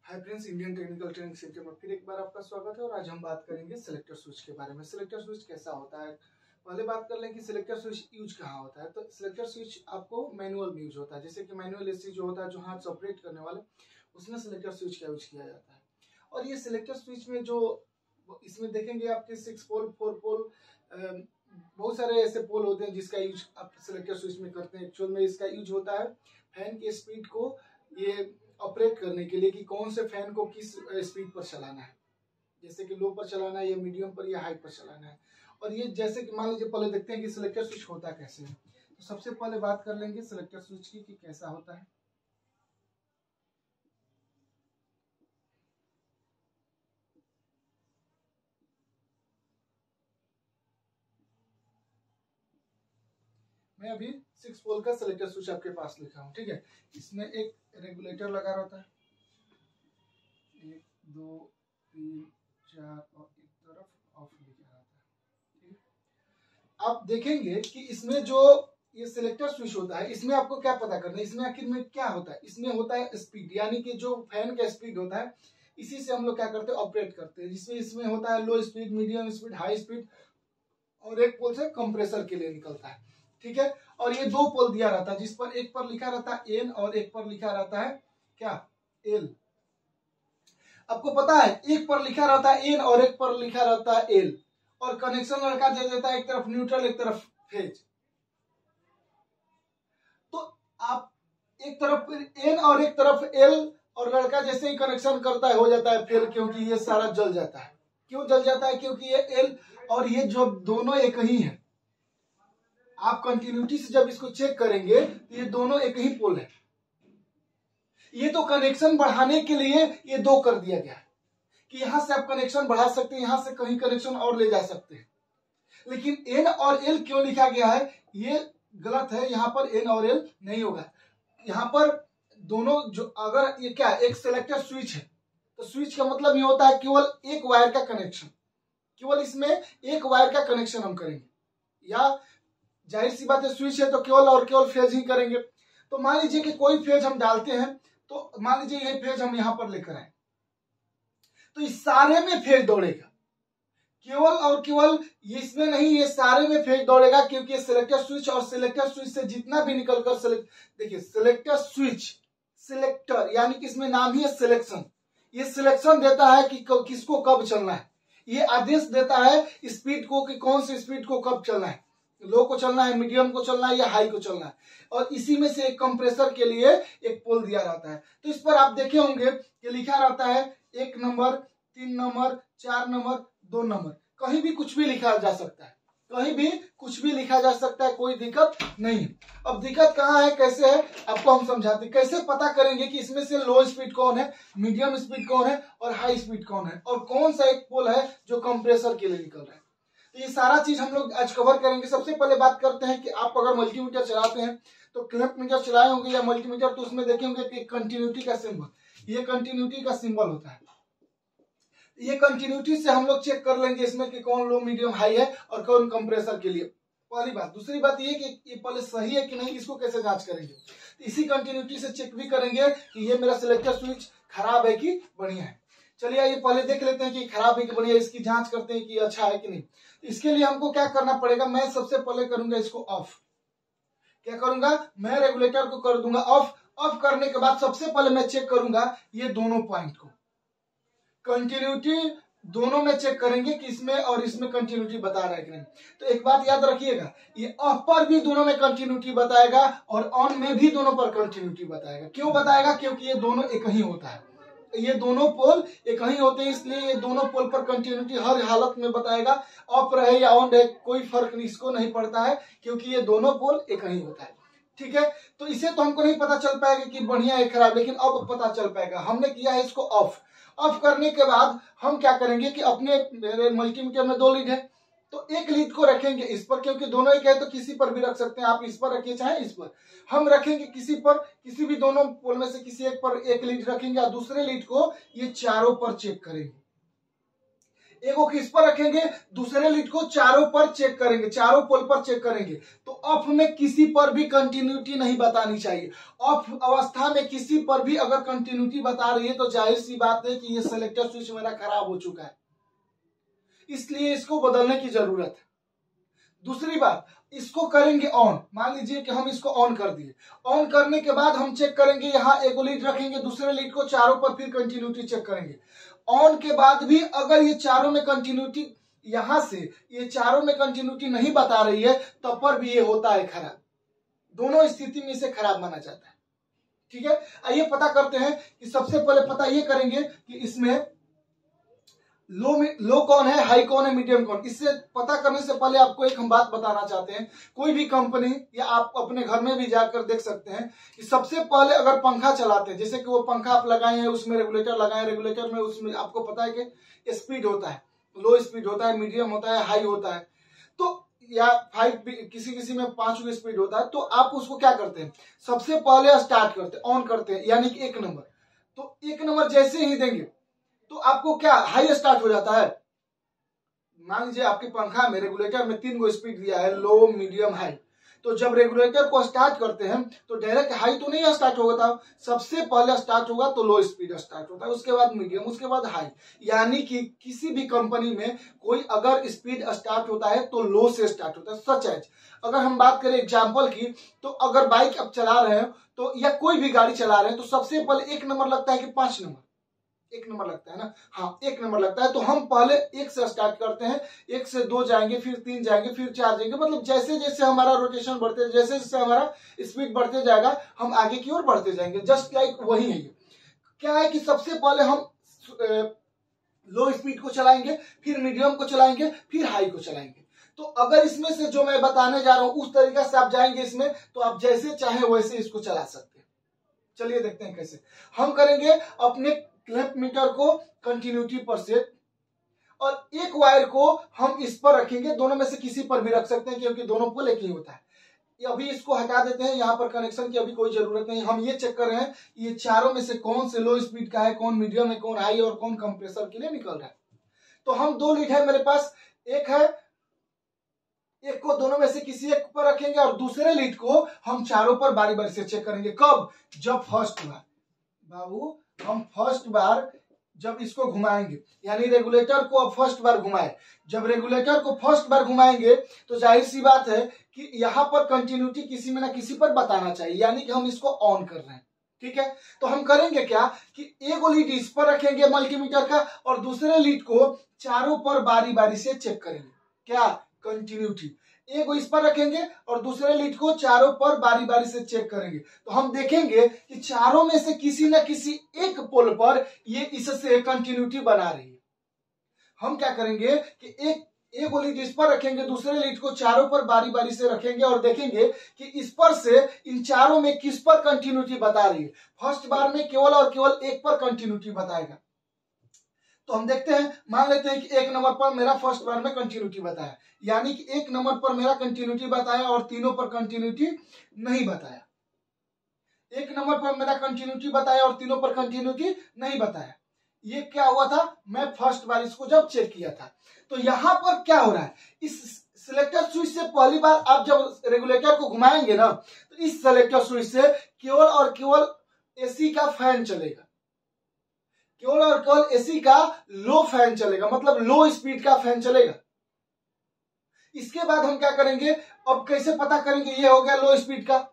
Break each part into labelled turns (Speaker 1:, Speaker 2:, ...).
Speaker 1: Hi friends, Indian technical training centre में फिर एक बार आपका स्वागत है। और आज हम बात करेंगे सिलेक्टर स्विच के बारे में। सिलेक्टर स्विच कैसा होता है, पहले बात कर लें कि सिलेक्टर स्विच यूज कहाँ होता है। तो सिलेक्टर स्विच आपको मैनुअल में यूज होता है, जैसे कि मैनुअल एसी जो होता है, जो हाथ से ऑपरेट करने वाले, उसमें सिलेक्टर स्विच का यूज किया जाता है। और ये सिलेक्टर स्विच में जो इसमें देखेंगे आपके 6 पोल 4 पोल बहुत सारे ऐसे पोल होते हैं जिसका यूज आप सिलेक्टर स्विच में करते हैं। एक्चुअल में इसका यूज होता है फैन की स्पीड को ये ऑपरेट करने के लिए कि कौन से फैन को किस स्पीड पर चलाना है, जैसे कि लो पर चलाना है या मीडियम पर या हाई पर चलाना है। और ये जैसे कि मान लीजिए, पहले देखते हैं कि सिलेक्टर स्विच होता कैसे है। तो सबसे पहले बात कर लेंगे सिलेक्टर स्विच की कि कैसा होता है। मैं अभी 6 पोल का सिलेक्टर स्विच आपके पास लिखा हूँ, ठीक है। इसमें एक रेगुलेटर लगा रहता है, 1 2 3 4 और एक तरफ ऑफ लिखा रहता है, ठीक है। आप देखेंगे कि इसमें जो ये सिलेक्टर स्विच होता है, इसमें आपको क्या पता करना है, इसमें आखिर में क्या होता है। इसमें होता है स्पीड, यानी कि जो फैन का स्पीड होता है, इसी से हम लोग क्या करते हैं, ऑपरेट करते हैं। जिसमें इसमें होता है लो speed, medium speed, high speed, और एक पोल से कंप्रेसर के लिए निकलता है, ठीक है। और ये 2 पोल दिया रहता है, जिस पर एक पर लिखा रहता है एन और एक पर लिखा रहता है क्या, एल। आपको पता है एक पर लिखा रहता है एन और एक पर लिखा रहता है एल, और कनेक्शन लड़का दे देता है एक तरफ न्यूट्रल एक तरफ फेज। तो आप एक तरफ एन और एक तरफ एल, और लड़का जैसे ही कनेक्शन करता है हो जाता है फेल, क्योंकि ये सारा जल जाता है। क्यों जल जाता है, क्योंकि ये एल और ये जो दोनों एक ही है। आप कंटिन्यूटी से जब इसको चेक करेंगे तो ये दोनों एक ही पोल है। ये तो कनेक्शन बढ़ाने के लिए ये 2 कर दिया गया है कि यहां से आप कनेक्शन बढ़ा सकते हैं, यहां से कहीं कनेक्शन और ले जा सकते हैं। लेकिन एन और एल क्यों लिखा गया है, ये गलत है। यहां पर एन और एल नहीं होगा। यहां पर दोनों जो, अगर ये क्या एक सिलेक्टर स्विच है, तो स्विच का मतलब ये होता है केवल एक वायर का कनेक्शन, केवल इसमें एक वायर का कनेक्शन हम करेंगे। या जाहिर सी बात है, स्विच है तो केवल और केवल फेज ही करेंगे। तो मान लीजिए कि कोई फेज हम डालते हैं, तो मान लीजिए ये फेज हम यहां पर लेकर आए, तो इस सारे में फेज दौड़ेगा, केवल और केवल इसमें नहीं, ये सारे में फेज दौड़ेगा, क्योंकि ये सिलेक्टर स्विच, और सिलेक्टर स्विच से जितना भी निकलकर देखिए सिलेक्टर स्विच, सिलेक्टर यानी कि इसमें नाम ही है सिलेक्शन। ये सिलेक्शन देता है कि किसको कब चलना है। ये आदेश देता है स्पीड को कि कौन सी स्पीड को कब चलना है, लो को चलना है, मीडियम को चलना है या हाई को चलना है। और इसी में से एक कंप्रेसर के लिए एक पोल दिया रहता है। तो इस पर आप देखे होंगे कि लिखा रहता है 1 नंबर, 3 नंबर, 4 नंबर, 2 नंबर। कहीं भी कुछ भी लिखा जा सकता है, कहीं भी कुछ भी लिखा जा सकता है, कोई दिक्कत नहीं। अब दिक्कत कहाँ है, कैसे है, आपको हम समझाते हैं। कैसे पता करेंगे कि इसमें से लो स्पीड कौन है, मीडियम स्पीड कौन है और हाई स्पीड कौन है, और कौन सा एक पोल है जो कंप्रेसर के लिए निकल रहा है। तो ये सारा चीज हम लोग आज कवर करेंगे। सबसे पहले बात करते हैं कि आप अगर मल्टीमीटर चलाते हैं, तो क्लैंप मीटर चलाए होंगे या मल्टीमीटर, तो उसमें देखेंगे कि कंटिन्यूटी का सिंबल, ये कंटिन्यूटी का सिंबल होता है। ये कंटिन्यूटी से हम लोग चेक कर लेंगे इसमें कि कौन लो मीडियम हाई है और कौन कंप्रेसर के लिए, पहली बात। दूसरी बात ये कि ये पहले सही है कि नहीं, इसको कैसे जांच करेंगे, तो इसी कंटिन्यूटी से चेक भी करेंगे कि ये मेरा सिलेक्टर स्विच खराब है कि बढ़िया है। चलिए ये पहले देख लेते हैं कि खराब है कि बढ़िया, इसकी जांच करते हैं कि अच्छा है कि नहीं। इसके लिए हमको क्या करना पड़ेगा, मैं सबसे पहले करूंगा इसको ऑफ। क्या करूंगा, मैं रेगुलेटर को कर दूंगा ऑफ। ऑफ करने के बाद सबसे पहले मैं चेक करूंगा ये दोनों पॉइंट को, कंटिन्यूटी दोनों में चेक करेंगे कि इसमें और इसमें कंटिन्यूटी बता रहा है कि नहीं। तो एक बात याद रखिएगा, ये ऑफ पर भी दोनों में कंटिन्यूटी बताएगा और ऑन में भी दोनों पर कंटिन्यूटी बताएगा। क्यों बताएगा, क्योंकि ये दोनों एक ही होता है, ये दोनों पोल एक ही होते हैं, इसलिए ये दोनों पोल पर कंटिन्यूटी हर हालत में बताएगा। ऑफ रहे या ऑन रहे कोई फर्क इसको नहीं पड़ता है, क्योंकि ये दोनों पोल एक ही होता है, ठीक है। तो इसे तो हमको नहीं पता चल पाएगा कि बढ़िया है खराब, लेकिन अब पता चल पाएगा। हमने किया है इसको ऑफ। ऑफ करने के बाद हम क्या करेंगे कि अपने मेरे मल्टीमीटर में 2 लीड है, तो एक लीड को रखेंगे इस पर, क्योंकि दोनों एक है तो किसी पर भी रख सकते हैं। आप इस पर रखिए चाहे इस पर, हम रखेंगे किसी पर, किसी भी दोनों पोल में से किसी एक पर एक लीड रखेंगे और दूसरे लीड को ये चारों पर चेक करेंगे। एक को किस पर रखेंगे, दूसरे लीड को चारों पर चेक करेंगे, चारों पोल पर चेक करेंगे। तो ऑफ में किसी पर भी कंटिन्यूटी नहीं बतानी चाहिए। ऑफ अवस्था में किसी पर भी अगर कंटिन्यूटी बता रही है तो जाहिर सी बात है कि ये सेलेक्टर स्विच मेरा खराब हो चुका है, इसलिए इसको बदलने की जरूरत है। दूसरी बात, इसको करेंगे ऑन। मान लीजिए कि हम इसको ऑन कर दिए। ऑन करने के बाद हम चेक करेंगे, यहाँ एक लीड रखेंगे, दूसरे लीड को चारों पर फिर कंटिन्यूटी चेक करेंगे। ऑन के बाद भी अगर ये चारों में कंटिन्यूटी, यहां से ये चारों में कंटिन्यूटी नहीं बता रही है, तब पर भी ये होता है खराब। दोनों स्थिति में इसे खराब माना जाता है। ठीक है, आइए पता करते हैं कि सबसे पहले पता ये करेंगे कि इसमें लो कौन है, हाई कौन है, मीडियम कौन। इससे पता करने से पहले आपको एक हम बात बताना चाहते हैं। कोई भी कंपनी या आप अपने घर में भी जाकर देख सकते हैं कि सबसे पहले अगर पंखा चलाते हैं, जैसे कि वो पंखा आप लगाए हैं, उसमें रेगुलेटर लगाए, रेगुलेटर में उसमें आपको पता है कि स्पीड होता है, लो स्पीड होता है, मीडियम होता है, हाई होता है, तो या 5 किसी किसी में 5 स्पीड होता है। तो आप उसको क्या करते हैं, सबसे पहले स्टार्ट करते हैं, ऑन करते हैं, यानी कि 1 नंबर। तो 1 नंबर जैसे ही देंगे तो आपको क्या हाई स्टार्ट हो जाता है। मान लीजिए आपके पंखा में रेगुलेटर में 3 गो स्पीड दिया है, लो, मीडियम, हाई। तो जब रेगुलेटर को स्टार्ट करते हैं तो डायरेक्ट हाई तो नहीं स्टार्ट होगा, सबसे पहले स्टार्ट होगा तो लो स्पीड स्टार्ट होता है, उसके बाद मीडियम, उसके बाद हाई। यानी कि किसी भी कंपनी में कोई अगर स्पीड स्टार्ट होता है तो लो से स्टार्ट होता है। सच एज अगर हम बात करें एग्जाम्पल की, तो अगर बाइक आप चला रहे हैं तो या कोई भी गाड़ी चला रहे हैं तो सबसे पहले 1 नंबर लगता है कि 5 नंबर, 1 नंबर लगता है ना, हाँ 1 नंबर लगता है। तो हम पहले 1 से स्टार्ट करते हैं, 1 से 2 जाएंगे, फिर 3 जाएंगे, फिर 4 जाएंगे। मतलब जैसे जैसे हमारा रोटेशन बढ़ते, जैसे जैसे हमारा स्पीड बढ़ते जाएगा, हम आगे की ओर बढ़ते जाएंगे। जस्ट लाइक वही है। क्या है कि सबसे पहले हम लो स्पीड को चलाएंगे, फिर मीडियम को चलाएंगे, फिर हाई को चलाएंगे। तो अगर इसमें से जो मैं बताने जा रहा हूं उस तरीका से आप जाएंगे इसमें, तो आप जैसे चाहे वैसे इसको चला सकते हैं। चलिए देखते हैं कैसे हम करेंगे। अपने क्लैंप मीटर को कंटिन्यूटी पर सेट, और एक वायर को हम इस पर रखेंगे, दोनों में से किसी पर भी रख सकते हैं क्योंकि दोनों पोल एक ही होता है। अभी इसको हटा देते हैं, यहाँ पर कनेक्शन की अभी कोई जरूरत नहीं। हम ये चेक कर रहे हैं ये चारों में से कौन से लो स्पीड का है, कौन मीडियम है, कौन हाई और कौन कंप्रेसर के लिए निकल रहा है। तो हम 2 लीड है मेरे पास, एक है, एक को दोनों में से किसी एक पर रखेंगे और दूसरे लीड को हम चारों पर बारी बारी से चेक करेंगे। कब, जब फर्स्ट बार, बाबू हम फर्स्ट बार जब इसको घुमाएंगे, यानी रेगुलेटर को अब फर्स्ट बार घुमाए। जब रेगुलेटर को फर्स्ट बार घुमाएंगे तो जाहिर सी बात है कि यहाँ पर कंटिन्यूटी किसी में ना किसी पर बताना चाहिए, यानी कि हम इसको ऑन कर रहे हैं। ठीक है, तो हम करेंगे क्या कि एक लीड इस पर रखेंगे मल्टीमीटर का, और दूसरे लीड को चारों पर बारी बारी से चेक करेंगे। क्या, कंटिन्यूटी। एक इस पर रखेंगे और दूसरे लीड को चारों पर बारी बारी से चेक करेंगे। तो हम देखेंगे कि चारों में से किसी न किसी एक पोल पर ये इससे कंटिन्यूटी बना रही है। हम क्या करेंगे कि एक लीड इस पर रखेंगे, दूसरे लीड को चारों पर बारी बारी से रखेंगे और देखेंगे कि इस पर से इन चारों में किस पर कंटिन्यूटी बता रही है। फर्स्ट बार में केवल और केवल एक पर कंटिन्यूटी बताएगा। तो हम देखते हैं, मान लेते हैं कि 1 नंबर पर मेरा फर्स्ट बार में कंटिन्यूटी बताया, यानी कि 1 नंबर पर मेरा कंटिन्यूटी बताया और तीनों पर कंटिन्यूटी नहीं बताया। 1 नंबर पर मेरा कंटिन्यूटी बताया और तीनों पर कंटिन्यूटी नहीं बताया। ये क्या हुआ था, मैं फर्स्ट बार इसको जब चेक किया था। तो यहां पर क्या हो रहा है, इस सिलेक्टर स्विच से पहली बार आप जब रेगुलेटर को घुमाएंगे ना, तो इस सिलेक्टर स्विच से केवल और केवल एसी का फैन चलेगा, केवल और केवल एसी का लो फैन चलेगा, मतलब लो स्पीड का फैन चलेगा। इसके बाद हम क्या करेंगे, अब कैसे पता करेंगे, ये हो गया लो स्पीड का,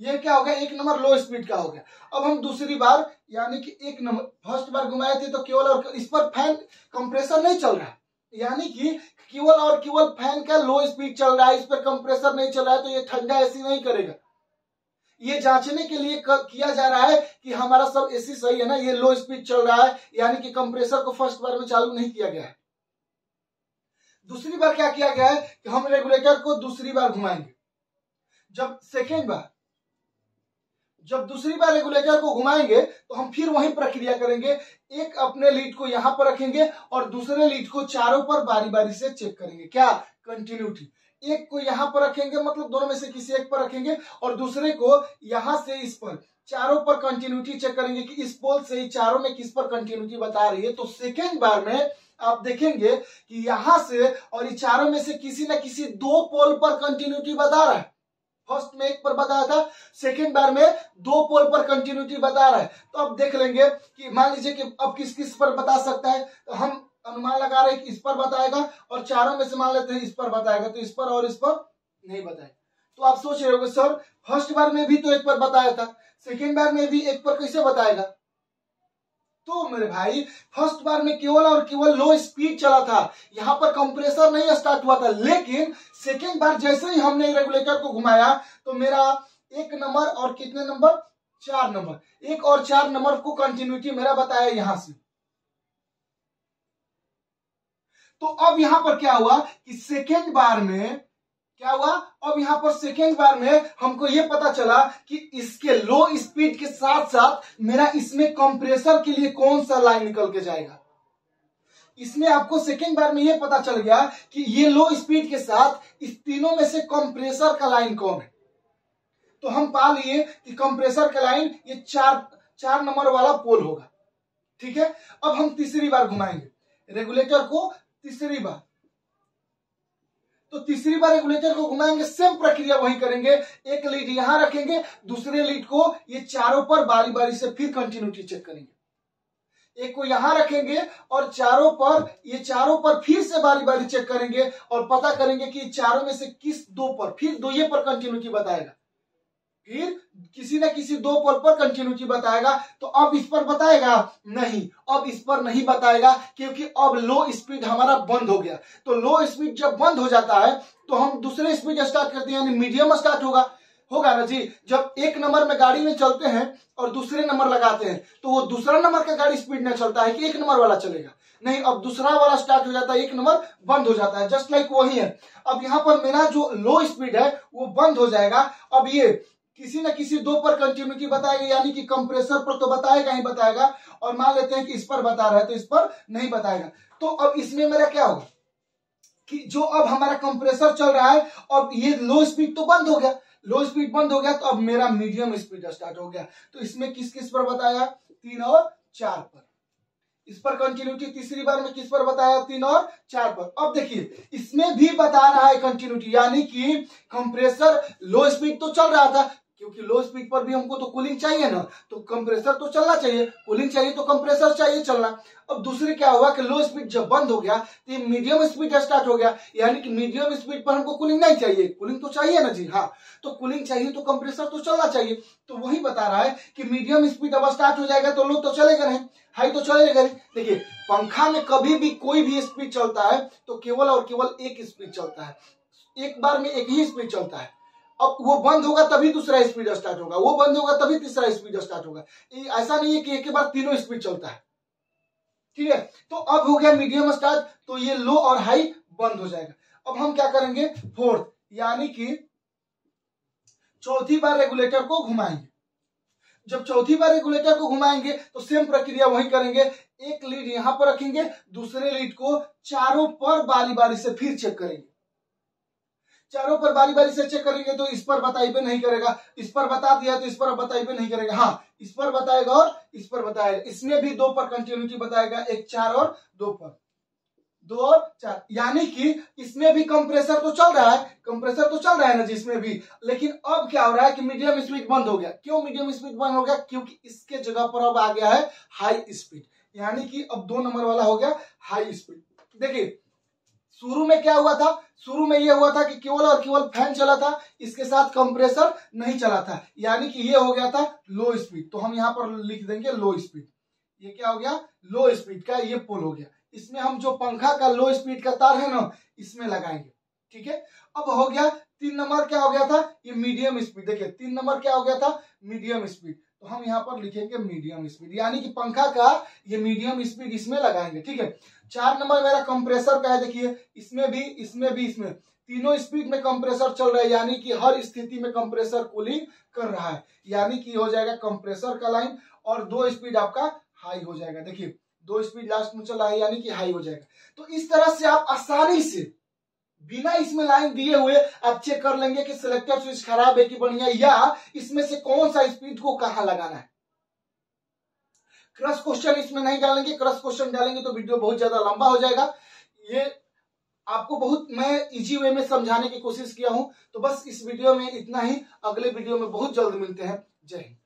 Speaker 1: ये क्या हो गया, 1 नंबर लो स्पीड का हो गया। अब हम दूसरी बार, यानी कि 1 नंबर फर्स्ट बार घुमाए थे तो केवल और इस पर फैन कंप्रेसर नहीं चल रहा है, यानी कि केवल और केवल फैन का लो स्पीड चल रहा है, इस पर कंप्रेसर नहीं चल रहा है, तो ये ठंडा एसी नहीं करेगा। ये जांचने के लिए किया जा रहा है कि हमारा सब एसी सही है ना, ये लो स्पीड चल रहा है, यानी कि कंप्रेसर को फर्स्ट बार में चालू नहीं किया गया है। दूसरी बार क्या किया गया है कि हम रेगुलेटर को दूसरी बार घुमाएंगे। जब दूसरी बार रेगुलेटर को घुमाएंगे तो हम फिर वही प्रक्रिया करेंगे, एक अपने लीड को यहां पर रखेंगे और दूसरे लीड को चारों पर बारी बारी से चेक करेंगे। क्या, कंटिन्यूटी। एक को यहां पर रखेंगे, मतलब दोनों में से किसी एक पर रखेंगे, और दूसरे को यहां से इस पर चारों पर कंटिन्यूटी चेक करेंगे कि इस पोल से चारों में किस पर कंटिन्यूटी बता रही है। तो सेकेंड बार में आप देखेंगे कि यहां से और ये चारों में से किसी न किसी दो पोल पर कंटिन्यूटी बता रहा है। फर्स्ट में एक पर बताया था, सेकेंड बार में दो पोल पर कंटिन्यूटी बता रहा है। तो अब देख लेंगे कि मान लीजिए कि अब किस किस पर बता सकता है, तो हम अनुमान लगा रहे हैं कि इस पर बताएगा, और चारों में से मान लेते हैं इस पर बताएगा, तो इस पर और इस पर नहीं बताएगा। तो आप सोच रहे होंगे सर फर्स्ट बार में भी तो एक पर बताया था, सेकेंड बार में भी एक पर कैसे बताएगा? तो मेरे भाई फर्स्ट बार में केवल और केवल लो स्पीड चला था, यहां पर कंप्रेसर नहीं स्टार्ट हुआ था। लेकिन सेकेंड बार जैसे ही हमने रेगुलेटर को घुमाया तो मेरा एक नंबर और कितने नंबर, 4 नंबर, 1 और 4 नंबर को कंटिन्यूटी मेरा बताया यहां से। तो अब यहां पर क्या हुआ कि सेकेंड बार में क्या हुआ, अब यहां पर सेकेंड बार में हमको यह पता चला कि इसके लो स्पीड के साथ साथ मेरा इसमें कंप्रेसर के लिए कौन सा लाइन निकल के जाएगा। इसमें आपको सेकेंड बार में यह पता चल गया कि ये लो स्पीड के साथ इस तीनों में से कंप्रेसर का लाइन कौन है। तो हम पा लिए कि कंप्रेसर का लाइन ये 4 नंबर वाला पोल होगा। ठीक है, अब हम तीसरी बार घुमाएंगे रेगुलेटर को, तीसरी बार। तो तीसरी बार रेगुलेटर को घुमाएंगे, सेम प्रक्रिया वही करेंगे। एक लीड यहां रखेंगे, दूसरे लीड को ये चारों पर बारी बारी से फिर कंटिन्यूटी चेक करेंगे। एक को यहां रखेंगे और चारों पर, ये चारों पर फिर से बारी बारी चेक करेंगे और पता करेंगे कि चारों में से किस दो पर, फिर दो ये पर कंटिन्यूटी बताएगा, फिर किसी न किसी दो पोल पर कंटिन्यूटी बताएगा। तो अब इस पर बताएगा नहीं, अब इस पर नहीं बताएगा क्योंकि अब लो स्पीड हमारा बंद हो गया। तो लो स्पीड जब बंद हो जाता है तो हम दूसरे स्पीड स्टार्ट करते हैं, यानी मीडियम स्टार्ट होगा ना जी। जब एक नंबर में गाड़ी में चलते हैं और दूसरे नंबर लगाते हैं तो वो दूसरा नंबर का गाड़ी स्पीड में चलता है कि एक नंबर वाला चलेगा, नहीं, अब दूसरा वाला स्टार्ट हो जाता है, एक नंबर बंद हो जाता है। जस्ट लाइक वही है, अब यहाँ पर मेरा जो लो स्पीड है वो बंद हो जाएगा। अब ये किसी न किसी दो पर कंटिन्यूटी बताएगा, यानी कि कंप्रेसर पर तो बताएगा ही बताएगा, और मान लेते हैं कि इस पर बता रहा है तो इस पर नहीं बताएगा। तो अब इसमें मेरा क्या होगा कि जो अब हमारा कंप्रेसर चल रहा है, अब ये लो स्पीड तो बंद हो गया, लो स्पीड बंद हो गया, तो अब मेरा मीडियम स्पीड स्टार्ट हो गया। तो इसमें किस किस पर बताया, 3 और 4 पर। इस पर कंटिन्यूटी तीसरी बार में किस पर बताया, 3 और 4 पर। अब देखिए इसमें भी बता रहा है कंटिन्यूटी, यानी कि कंप्रेसर लो स्पीड तो चल रहा था, क्योंकि लो स्पीड पर भी हमको तो कूलिंग चाहिए ना, तो कंप्रेसर तो चलना चाहिए, कूलिंग चाहिए तो कंप्रेसर चाहिए चलना। अब दूसरी क्या हुआ कि लो स्पीड जब बंद हो गया तो ये मीडियम स्पीड स्टार्ट हो गया, यानी कि मीडियम स्पीड पर हमको कूलिंग नहीं चाहिए, कूलिंग तो चाहिए ना जी, हाँ, तो कूलिंग चाहिए तो कंप्रेसर तो चलना चाहिए। तो वही बता रहा है कि मीडियम स्पीड अब स्टार्ट हो जाएगा तो लो तो चलेगा नहीं, हाई तो चलेगा नहीं। देखिए पंखा में कभी भी कोई भी स्पीड चलता है तो केवल और केवल एक स्पीड चलता है, एक बार में एक ही स्पीड चलता है। अब वो बंद होगा तभी दूसरा स्पीड स्टार्ट होगा, वो बंद होगा तभी तीसरा स्पीड स्टार्ट होगा। ऐसा नहीं है कि एक के बाद तीनों स्पीड चलता है। ठीक है, तो अब हो गया मीडियम स्टार्ट, तो ये लो और हाई बंद हो जाएगा। अब हम क्या करेंगे, फोर्थ, यानी कि चौथी बार रेगुलेटर को घुमाएंगे। जब चौथी बार रेगुलेटर को घुमाएंगे तो सेम प्रक्रिया वही करेंगे, एक लीड यहां पर रखेंगे, दूसरे लीड को चारों पर बारी बारी से फिर चेक करेंगे। चारों पर बारी बारी से चेक करेंगे तो इस पर बताइए नहीं करेगा, इस पर बता दिया तो इस पर बताइए नहीं करेगा, हाँ इस पर बताएगा और इस पर बताएगा। इसमें भी 2 पर कंटिन्यूटी बताएगा, एक 4 और 2 पर, 2 और 4, यानी कि इसमें भी कंप्रेसर तो चल रहा है, कंप्रेसर तो चल रहा है ना जी इसमें भी। लेकिन अब क्या हो रहा है कि मीडियम स्पीड बंद हो गया। क्यों मीडियम स्पीड बंद हो गया, क्योंकि इसके जगह पर अब आ गया है हाई स्पीड, यानी कि अब 2 नंबर वाला हो गया हाई स्पीड। देखिए शुरू में क्या हुआ था, शुरू में यह हुआ था कि केवल और केवल फैन चला था, इसके साथ कंप्रेसर नहीं चला था, यानी कि ये हो गया था लो स्पीड। तो हम यहां पर लिख देंगे लो स्पीड, ये क्या हो गया, लो स्पीड का ये पोल हो गया। इसमें हम जो पंखा का लो स्पीड का तार है ना इसमें लगाएंगे। ठीक है, अब हो गया 3 नंबर क्या हो गया था, ये मीडियम स्पीड। देखिए 3 नंबर क्या हो गया था, मीडियम स्पीड, तो हम यहाँ पर लिखेंगे मीडियम स्पीड, यानी कि पंखा का ये मीडियम स्पीड इसमें लगाएंगे। ठीक है, 4 नंबर मेरा कंप्रेसर का है, देखिए इसमें भी इसमें तीनों स्पीड में कंप्रेसर चल रहा है, यानी कि हर स्थिति में कंप्रेसर कूलिंग कर रहा है, यानी कि हो जाएगा कंप्रेसर का लाइन और 2 स्पीड आपका हाई हो जाएगा। देखिए 2 स्पीड लास्ट में चला है, यानी कि हाई हो जाएगा। तो इस तरह से आप आसानी से बिना इसमें लाइन दिए हुए आप चेक कर लेंगे कि सिलेक्टर स्विच खराब है कि बढ़िया, या इसमें से कौन सा स्पीड को कहां लगाना है। क्रॉस क्वेश्चन इसमें नहीं डालेंगे, क्रॉस क्वेश्चन डालेंगे तो वीडियो बहुत ज्यादा लंबा हो जाएगा। ये आपको बहुत मैं इजी वे में समझाने की कोशिश किया हूं। तो बस इस वीडियो में इतना ही, अगले वीडियो में बहुत जल्द मिलते हैं। जय हिंद।